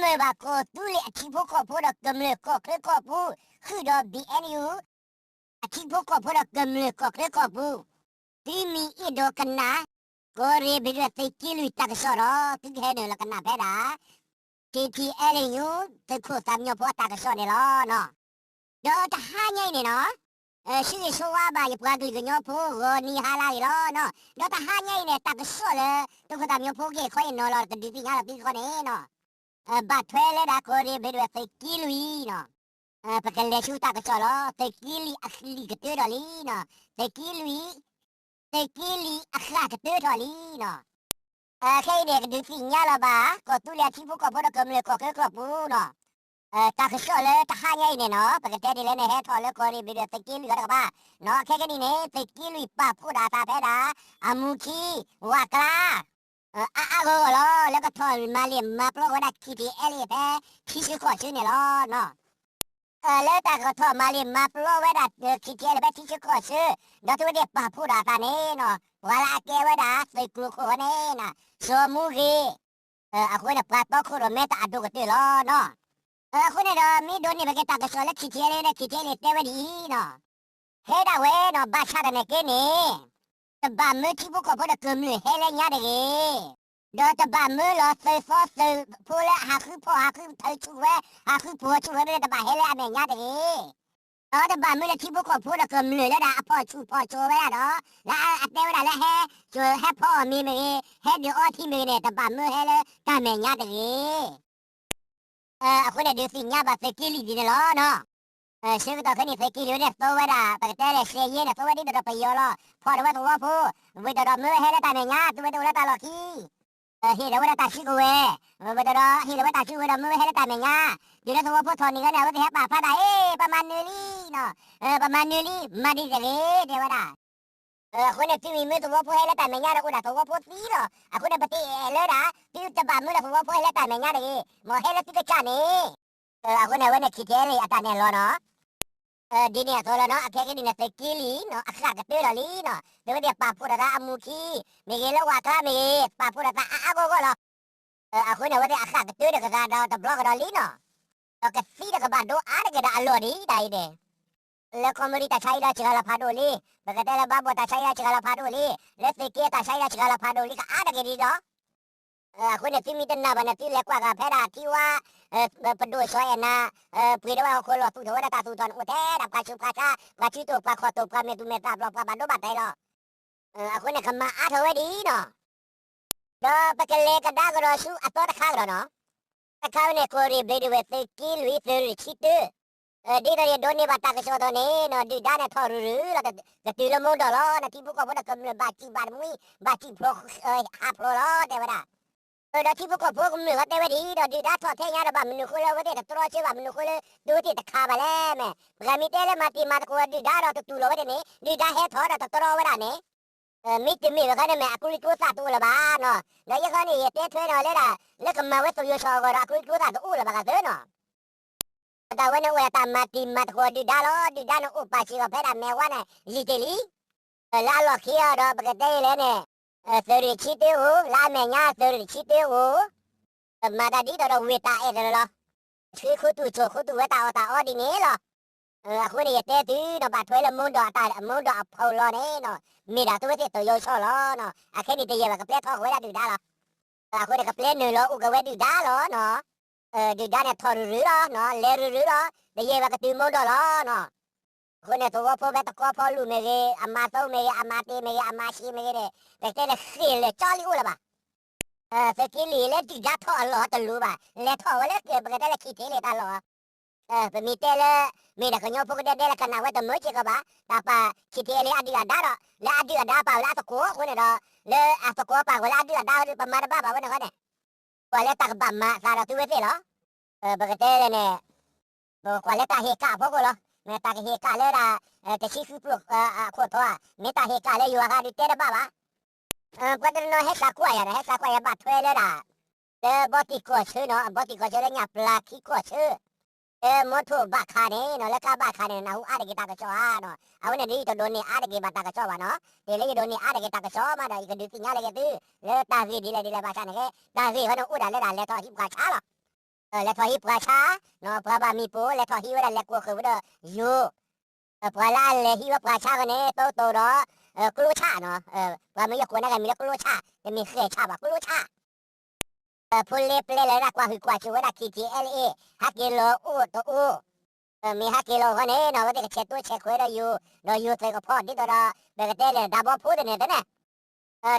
me ba ko tu le chi pho ko pho da kam le ko kre ko pu khu do BNU chi pho ko pho da kam le ko kre ko pu ti mi I do kana ko re bi re te ki lu ta ka so ro ti he ne la kana phe da ti ti LNU te ko tam nyo pho ta ka so ne lo no do ta ha nyai ne no shi so wa ba ye pwa gli ga nyo pho go ni ha la ri lo no do ta ha nyai ne ta ka so le to ko tam nyo pho ge ko no lo ka di ti nya la pi ko ne no ba thwe le da ko re bi re te ki lu no perché le città che sono te chili a chili che te lì no te chili a che te lì no che ne che segnala ba co tu le ci fu co po come le co che no ta che sono ta hanya ne no perché te le ne he to le co ri bi te chili ga ba no che ni ne te chili pa pu da ta pe da amuki wa kla a go lo le ko to ma le ma pro da ki ti ele pe ki su ko chu ne lo noแล้วแต่ก็ทอมาลิมาปลอไว้ดัดคิดเจเลยไปที่ชุกอซื้อดอกตัวเด็กป่าพูดตาเนี่ยเนาะเวลาแกไว้ดัดใส่กลัวคนเนี่ยนะสมุกีอะคนเนี่ยปลาตอกคนเราไม่ตัดดูกันตีล้อเนาะคนเนี่ยมีโดนนี่ไปแกตัดกระสอบแล้วคิดเจเลยคิดเจเลยเตวดีเนาะเฮ้ดาเว้เนาะบ้าชาติเนี่ยแกนี่แต่บ้ามือที่พวกเขาพูดกึมเลยเฮ้เลยเนี่ยเด็กดอตบ้ามือเราใส่ฟอสใส่พูดแล้วหาคือพอหาคือเธอช่วยหาคือผัวช่วยไม่ได้แต่บ้าเฮ้เลยอะไรเนี่ยเด็กตบ้ามือที่พวกเขาพูดกึมเลยแล้วด่าพ่อช่วยไว้เนาะแล้วอัดเดียวได้แล้วเฮ้ช่วยให้พ่อมีมือเฮ้เดี๋ยวที่มือเนี่ยแต่บ้ามือเฮ้เลยทำเนี่ยเด็กคนเนี่ยดูสิเนี่ยบ้าเฟกิลีดีเนาะเนาะชื่อตัวคนนี้เฟกิลีเนี่ยตัวด่าปกติเลยเสียเนี่ยตัวนี้ตัวไปยอละพอเราตัวผู้วิตัวมือเฮ้เลยทำเนี่ยตัวตัวตลอดที่เฮียว่าตาชิโกเว่เวดาเฮียว่าตาชิโกเว่มือให้ตาเมียเดี๋ยวตัวพูดทอนี่ก็เนี่ยว่าจะป่าพาได้ประมาณนี้เนาะประมาณนี้มาดีจังเลยเดี๋ยวว่าคนเนี่ยที่มีมือตัวพูดให้ตาเมียแล้วก็ตัวพูดสีเนาะคนเนี่ยปฏิเลยนะที่จะบ้ามือแล้วตัวพูดให้ตาเมียเลยมอให้แล้วที่จะจานี่คนเนี่ยว่าเนี่ยคิดเลยตาเนี่ยล้อเนาะดีเนี่ยตัวละเนาะแค่แค่ดีเนี่ยเตกิลีเนาะข้าก็เตอลีเนาะเดี๋ยวเดี๋ยวป่าพูดอะไรอามุคีมีเกลว่าข้ามีป่าพูดอะไรอาโกโก้เนาะคนเนี่ยว่าเดี๋ยวข้าก็เตอเดี๋ยวก็ได้แต่บล็อกก็ลีเนาะแล้วก็ซีเดี๋ยวก็บ้านดูอะไรก็ได้อร่อยดีได้เด้แล้วคอมมูนิตี้ใช้ได้ชิคาลาพาโดลีปกติแล้วบ้าบัวใช้ได้ชิคาลาพาโดลีแล้วเตกิใช้ได้ชิคาลาพาโดลีก็อะไรก็ดีเนาะคนเนี่ยที่มีแต่หน้าบ้านที่เล็กกว่ากับเพดาที่ว่าประดูช่วยนะปีเดียวคนหล่อตู้เท่านั้นตาตู้ตอนอุเทนดับการชุบกาชาการชิตัวปลาคอตัวปลาเมตุเมตาปลาปลาบันโดบัดได้หรอคนเนี่ยขมาอาเท่าไว้ดีเนาะเดี๋ยวไปเกลี่ยกันได้ก็รอสู้อัตโตตะข้างเนาะตะข้างเนี่ยโครีเบลเวสกิลุยเซอร์ชิตดีก็ยังโดนนี่บัตรกระโดดนี่เนาะดีด้านเนี่ยทอรู้แล้วก็ตีละมุนดอลลาร์นะที่พวกเขาพูดกันเลยบาจีบามุยบาจีโปรฮาโปรล้อเดี๋ยวนะดที่พวกพวกมือก็เตวดีดดีด้าทอดเทียนบ้ามันนุคุเลว่าเด็กตัวเชื่อว่ามันนุคุเลดูที่ตะขาบาแล้วแม่กามิเตเลมาตีมาตะกัวดีด้าเราตัวเราว่าเด็กดีด้าเฮทอดตัวว่าเด็กมิตรมีว่ากันแม่กุลิกุสาตัวละบ้าเนาะแล้วยังกันนี่เตะเทนเลยล่ะแล้วก็มาเวทยูชอก็กุลิกุสาตัวละบ้ากันเนาะแต่วันนี้ว่าตามมาตีมาตะกัวดีด้าล้อดีด้าโนอุปาชิกาเพดานแม่ว่าเนี่ยลิเทลีลาล็อกเฮียดอกปกติเลยเนี่ยเสรีชิตโอลาเมียเสรีชิตโอมาดาดีตัวเราเวตาเอเดลชื่อคุตุโจคุตุเวตาอตาอดีนี่หรอคนนี้เตตือเราบัดถอยละมุนดอตามุนดอพาวลอนี่เนาะมีดาตัวเตตัวโยชอลอเนาะอะแค่นี้เตยแบบกับเปลทอเวลาดูดาหรอคนนี้กับเปลนึงหรออุกเวดูดาหรอเนาะดูดาเนี่ยทอรู้หรอเนาะเลรู้หรอเตยแบบกับตือมุนดอหรอเนาะคนเนี่ยตัวพ่อแม่ตะก้อพ่อลูกเมย์อามาโตเมย์อามาเตเมย์อามาชีเมย์เนี่ยแต่เตเลยขี้เลยจ้อลิอุละบ่าเฟกิลีเลยจิจัดท่อหล่อตะลูบ่าเลยท่อเลยเกิดปกติเลยขี้เทเลยตาหล่อเป็นมีเตเลยมีแต่คนโยพวกเด็กเลยกันนะว่าแต่เมื่อเช้าก็บ่าแต่ป่าขี้เทเลยอดีตดาหรอแล้วอดีตดาป่าวแล้วตะก้อคนเนี่ยเลยตะก้อป่าวแล้วอดีตดาประมาณบ้าวันนั้นก็เนี่ยว่าเลยตะบ้ามาสารตัวเสียหรอปกติเลยเนี่ยว่าเลยตะเฮก้าพวกเหรอเมตาเฮกาเลราแต่ชีฟิปลุกขวดตัวเมตาเฮกาเลอยู่อาการดิเตอร์บ้าก็จะน้อยเฮกาควายนะเฮกาควายบัดถวยเลยล่ะบอติโกชื่อเนาะบอติโกชื่อเลยเนี่ยปลาขี้โกชื่อมอทูบักคาเนี่ยเนาะแล้วก็บักคาเนี่ยนะหูอาเดกิตากระชอเนาะเอาเนี่ยดีตัวโดนเนี่ยอาเดกิบัตตากระชอวะเนาะเดี๋ยวเลยโดนเนี่ยอาเดกิตากระชอมาได้ก็ดูสิญาเลยก็ดูแล้วตาวีดีเลยบ้าชาเนี่ยตาวีเขาเนี่ยอุดาเลยล่ะแล้วต่อที่บักชาหรอ le tohi pracha no praba mi po le tohi wala le ko khwada yo prala le hi wa pracha ne to do klu cha no pra mi ko na ga mi le klu cha mi khe cha ba klu cha pulle ple le ra kwa hu kwa chu wada KTLA ha ke lo u to u mi ha ke lo ne no wa de che to che khwada yo no yo te ko pho di do da be ke te le da bo phu de ne de ne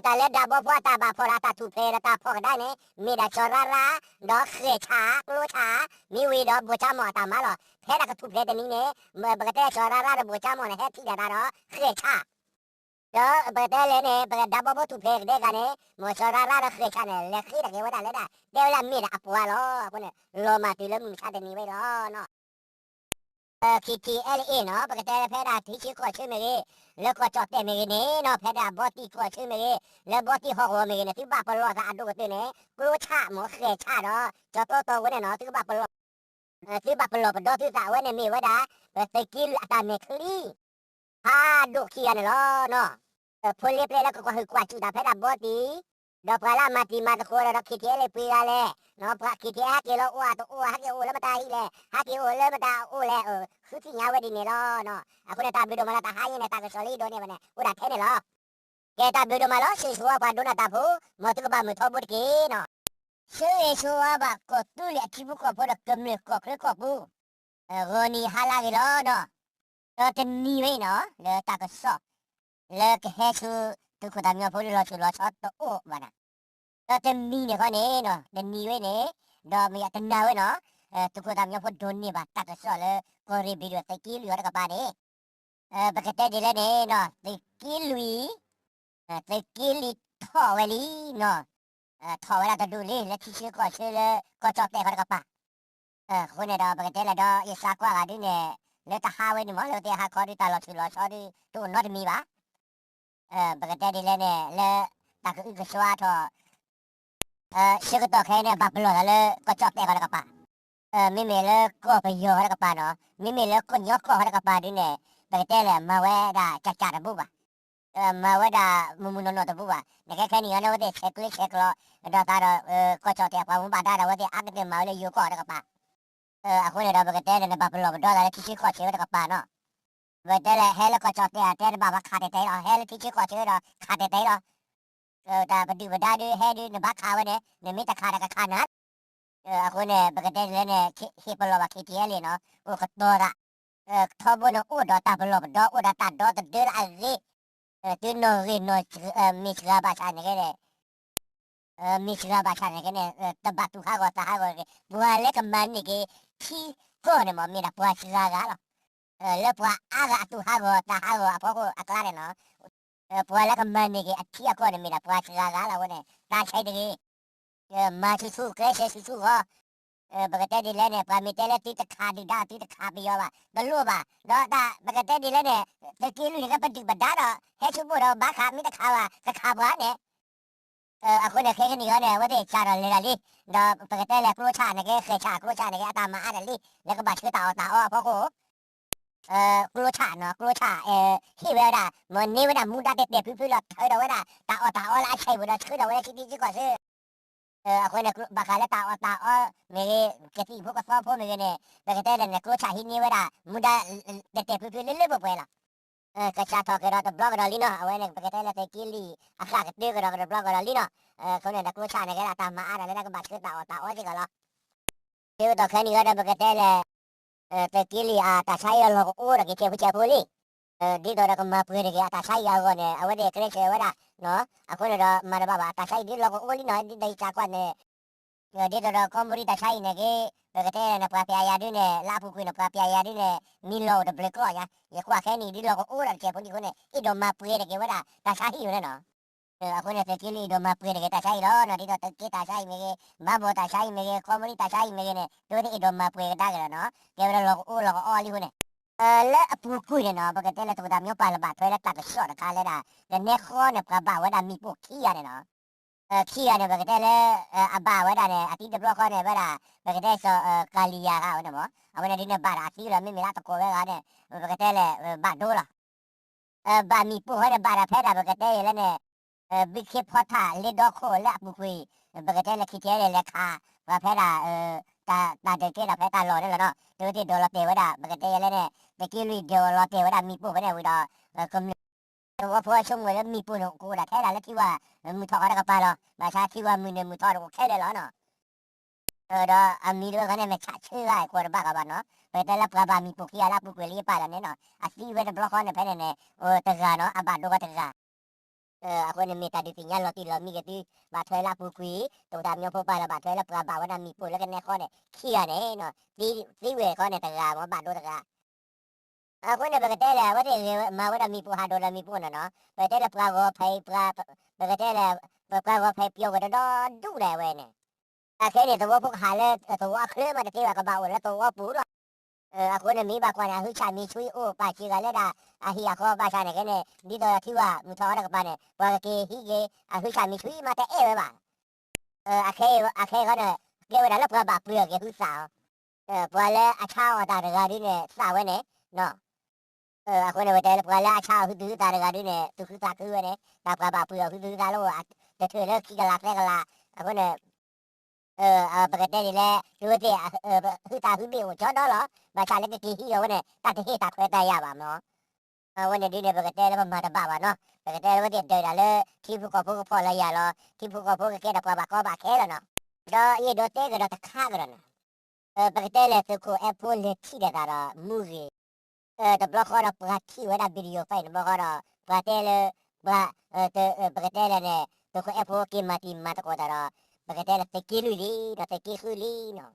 แต่เล็ดดาบ่พอตาบาพอตาทุเพตาพอได้เนี่ยมีดาชอราราดอกเขยช้ากลัวช้ามีวีดอกบัวช้าหมอตามาหรอเพดากทุเพแต่นี้เนี่ยเมื่อปกติชอราราบัวช้าหมอเนี่ยที่ดาดาเขยช้าเดี๋ยวปกติเลยเนี่ยปกติดาบ่ทุเพเด็กกันเนี่ยมัวชอราราเขยช้าเนี่ยเล็กขี้ตะเกียบว่าได้เลยได้เดี๋ยวละมีดาปัวล้อคนเนี่ยโลมาตีแล้วมึงชาตินี้ไว้ล้อเนาะKTLA เนาะปกติเพดาที่ชื่อก็ชื่อเมย์แล้วก็จอดแต่เมย์เนี่ยเนาะเพดาบอตี้ก็ชื่อเมย์แล้วบอตี้หอกหัวเมย์เนี่ยที่บ้าปลอดอันดูกันเนี่ยกลัวชาหมอเขยชาเนาะจอดโตวันเนี่ยเนาะที่บ้าปลอดที่บ้าปลอดปดที่สาวเนี่ยมีไว้ได้แต่กินตาเมคลีฮาดูขี้อันเนาะพลเรือแล้วก็คือกว่าจุดเพดาบอตี้ดอกพลามาตีมาตะโกนเราคิดเอะไรปีอะไรเนาะพระคิดเอะไรกิโลอ้วตัวอ้วฮักกิโลแล้วมาตายเลยฮักกิโลแล้วมาตายอ้วเลยคือที่ยาวดีเนี่ยเนาะคุณตาบิดมาแล้วตาหายเนี่ยตาก็สลีโดนเนี่ยมันเนี่ยอุดาเทเนี่ยเนาะแกตาบิดมาแล้วชื่อชัวร์ดูนาตาผู้มาตุกบ้ามือทบุตรกีเนาะชื่อชัวร์บ้ากดตู้เลี้ยที่บุกพอดกำเนิดกอกเรื่องกอกบูโรนี่ฮาลากิโลเนาะแต่นี่ไว้เนาะเลยตาก็สอบเลยแค่ชื่อตุกตามีผู้รอชุดรอช็อตตัวอ้วมันนะแต่มีเนี่ยเขาเนี่ยเนาะแต่นี่ไว้เนี่ยดอกมีอัตนาไว้เนาะตุกตามีผู้โดนเนี่ยบ้าตาก็สอบเลยก็รีบไปดูตะกี้เหลือแล้วก็บ้านเนี่ยปกติดีแล้วเนี่ยเนาะตะกี้ลุยตะกี้ลิท่อเวลีเนาะท่อเวลาจะดูเลยแล้วที่ชื่อก็ชื่อเลยก็จอดแต่เขาแล้วก็ป่ะคนเนี่ยดอกปกติแล้วดอกอีสากว่ากันเนี่ยแล้วตาหาไว้เนี่ยมั้งแล้วแต่หาคอดีตาหลอดชุดหลอดชอดีตัวนอดมีบ้าปกติดีแล้วเนี่ยแล้วตาก็อึกชัวท่อชื่อก็ต่อแค่เนี่ยบับหลอดแล้วก็จอดแต่เขาแล้วก็ป่ะไม่มีแล้วก็ไปโยเขาแล้วก็ป่ะเนาะไม่มีแล้วคนยกก็เขาแล้วก็ป่ะด้วยเนี่ยปกติแล้วมาแวดาจัดจัดบุบะมาแวดามุนนตบุบะเนี่ยแค่นี้นะว่าเด็กเช็คเลยเช็คแล้วดาตาก็จอดแต่ความบ้าได้ว่าเด็กอักเดมาเลยโยก็แล้วก็ป่ะaku ne daปกติเนี่ยบับหลอดดอแล้วที่ชื่อก็ชื่อแล้วก็ป่ะเนาะเวทแล้วเฮลก็จอดแต่บ้าขาดแต่เฮลที่ชื่อก็ชื่อแล้วขาดแต่แล้วแต่ปฏิบัติได้ด้วยเฮดเนี่ยบ้าขาวันเนี่ยไม่ตะขาดก็ขาดนะaku neปกติเนี่ยฮิปโลบะคิดเยเลยเนาะโอ้ก็ตัวละทบนอุดตาบลบดอุดตาดอตเดืออะไรตื่นนอนรีนอนมีชราบาชาเนี่ยแกมีชราบาชาเนี่ยแกเนี่ยตบตุฮากตาฮากบัวเล็กมันนี่แกที่ก็เนี่ยมันมีแต่บัวชรากาละแล้วบัวอากาตุฮากตาฮากพวกอักลาเนี่ยเนาะบัวเล็กมันนี่แกที่ก็เนี่ยมีแต่บัวชรากาละวันเนี่ยตาใช้ดีมาชูๆแกใช้ชูๆก็ปกติดีแล้วเนี่ยพอมีเตลติดขาดีด้าติดขาไปเยอะว่ะตลูบ่ะดอตาปกติดีแล้วเนี่ยตะกี้นี่ก็เป็นติบัดดาดอเฮ้ยชูบุเราบ้าขามีตะขาว่ะตะขาบ้าเนี่ยakuเนี่ยแค่นี้ก็เนี่ยว่าเด็กชาเราเลยละลิดอปกติแล้วครูชาเนี่ยเคยชาครูชาเนี่ยตามมาอะไรลิแล้วก็บัดชื่อตาอ้อพ่อกูครูชาเนาะครูชาที่เวลามันนี่เวลามูดาเด็ดๆพื้นๆเราเธอเราเวลาตาอ้อละใช่เวลาชื่อเราเวลาที่ดีที่ก่อนซื้อako ne bakala tao mege keti poko so po mege ne bagate ne ko chahi ni wera muda de te pu le le bo pela ka cha to ke ra to blog ra lino awe ne bagate le te kili asa ke de ra blog ra lino ko ne ko cha ne ke ra ta ma ara le ka ba ke tao ji ga la ke to khani ga bagate le te kili a ta sai lo ko ra ke che pu cha pu li di do ra ko ma pu ne ke ta sai ya go ne awe de kre che wera no ako ne ra ma ba ba ta sai di lo ko oli no di dai cha kwa ne di do ra ko muri ta sai ne ke bagate ne pa pya ya du ne la pu ku ne pa pya ya du ne mi lo de ble ko ya ye kwa ke ni di lo ko o ra che pu ni ko ne i do ma pu ne ke wera ta sai yu ne no ako ne te kili do ma pu ne ke ta sai lo no di do te ke ta sai me ke ma bo ta sai me ke ko muri ta sai me ke ne do ni i do ma pu ke ta ke no ke wera lo ko o lo ko o li ko ne le pu ku ne no bagate le to da mi pa la ba to le ta ke so da ka le da de ne kho ne pa ba wa da mi pu ki ya ne noขี้เนี่ยปกติเลยบ้าว่าได้เนี่ยอาทิตย์เดียวก็เนี่ยว่าได้ปกติsoกาลียาเขาเนี่ยมั้งเอาไว้ในดินบ้าอาทิตย์ละไม่มีละตะโกนว่าเนี่ยปกติเลยบ้าดูละบ้ามีปูให้บ้าแพ้ได้ปกติแล้วเนี่ยบิ๊กคิปพอท่าเลี้ยดอกโคและปุกุยปกติเลยคิดเยอะเลยค่ะว่าแพ้ได้ ตาเด็กเกล้าไปตาหล่อได้แล้วเนาะเดี๋ยวที่โดนเราเตะไว้ด่ามันก็เตะแล้วเนี่ยตะกี้ลุยเดียวเราเตะไว้ด่ามีปุ๊บไปเนี่ยวิดาก็ว่าพอช่วงเวลามีปุ๊บกูด่าแค่แล้วคิดว่ามือถอดอะไรก็ไปแล้วมาชาคิดว่ามือเนี่ยมือถอดกูแค่ได้แล้วเนาะเด้ออามีด้วยกันเนี่ยไม่ชัดชื่อไอ้คนบ้ากันเนาะไปแต่ละปลาบามีปุ๊กที่อะไรปุ๊กเวลี่ไปแล้วเนี่ยเนาะอาศัยเวลาบล็อกเขาเนี่ยไปเนี่ยโอ้ตะกาเนาะอาบาดดูก็ตะกาako na may tadi tinggal lo tilo mi gati bathoy la pukui to da myo pho pa la bathoy la pra ba wana mi pu la ka ne kho ne khia ne no ti we kho ne ta ga mo ba do ta ga ako ne ba ka te la wa de ma wa da mi pu ha do la mi pu na no ba te la pra go phai pra ba ka te la pra go phai pyo ga do du le we ne a ke ne to wa phu ha le to wa khle ma te wa ka ba wa la to wa pu lo ako na mi ba kwa na hu cha mi chui o pa chi ga le da a hi a kho ba cha ne ke ne di do thi wa mu tho da ka pa ne wa ke hi ge a hu cha mi chui ma te e we ba a ke ga ne ke we da la pa ba pu ke hu sa pa le a cha wa da ga di ne sa we ne no ako ne we da pa le a cha hu du da ga di ne tu hu sa ku we ne da pa ba pu hu du da lo a te the le ki ga la ke ga la ako neปกตินี่แหละดูสิคือตาคือเบี้ยวจอดแล้วมาชาเล็กกี่ที่วันนี้ตาที่ตาเคยตายาบ้าเนาะวันนี้ดีเนี่ยปกติแล้วมันมาตบ้าบ้าเนาะปกติแล้ววันนี้เดินเลยที่ผู้ก่อผู้ก่อละยาล้อที่ผู้ก่อผู้ก่อแก่ตะกว่าบ้าก็บ้าแค่แล้วเนาะดอยี่ดอเต้ก็ดอตะข้ากันเนาะปกติแล้วสุขุแอปเปิลเลยที่เด็ดอะไรมูวี่แต่บล็อกเขาเราปกติเวลาวิดีโอไฟล์บล็อกเขาเราปกติเลยปกติแล้วเนี่ยสุขุแอปเปิลกินมาตะกว่าตะ Pagkatapos tekiluli no tekikuli no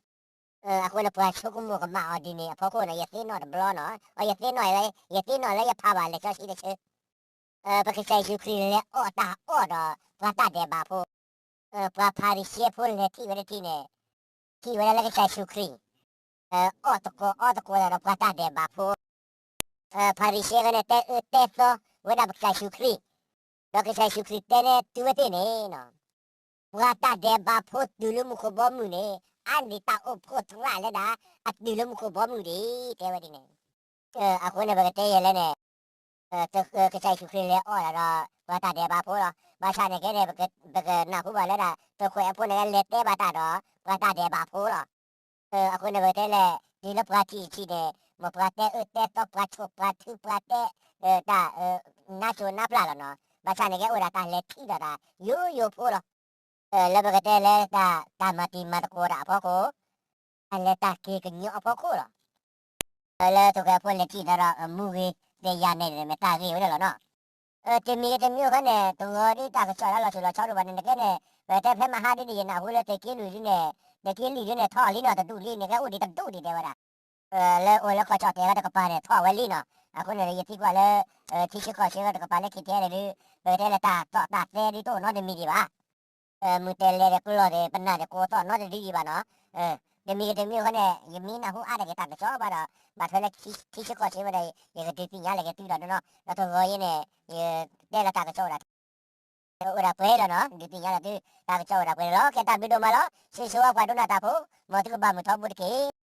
ako na pa so ko mo ka mao din eh ako na yatino na bro no o yatino la ya pa ba le kasi de pagkatapos yung krile o do pata de ba po pa pari siya po le ti wala la kasi yung kri o to ko na pata de ba po pari siya na te so wala ba kasi yung kri do kasi yung kri tene tuwete ne no Wata deba pot dulu muko bomu ne. Andi ta opot wala da at dulu muko bomu di tewa di ne. Ako na bagate yala ne. Kasay sukrile o la wata deba po lo. Basa ne kene bagat na ko wala da. To ko apo na lete bata do. Wata deba po lo. Ako na bagate le dilo prati chi ne. Mo prate ute to pracho pratu prate da nacho na plalo no. Basa ne ke ora ta leti da yo po lo. Là bagaimana le ta mati mata ko ra apa ko ale ta ke kenyo apa ko lo le to ka pon le ti da ra movie de ya ne me ta ri lo no te mi ka ne to ri ta ka cha la la cha ro ba ne ke ne be te phe ma ha di ni na hu le te ki lu ri ne de ki li ne tho li no ta du li ne ka u di ta du di de wa ra le o le ka cha te ga ta ka pa ne tho wa li no a ko ne ye ti kwa le ti chi ko che ga ta ka pa le ki te le be te le ta te di to no de mi di ba mutele de kulo de panna de ko to no de di ba no de mi ko ne ye mi na hu ara ke ta de cho ba da ba thole ki ko che ba de ye ke ti nya le ke ti da no da to go ye ne ye de la ta ke cho da ora pe da no di ti nya la ti ta ke cho da pe lo ke ta bi do ma lo si so ba do na ta pu mo ti ko ba mu to bu ke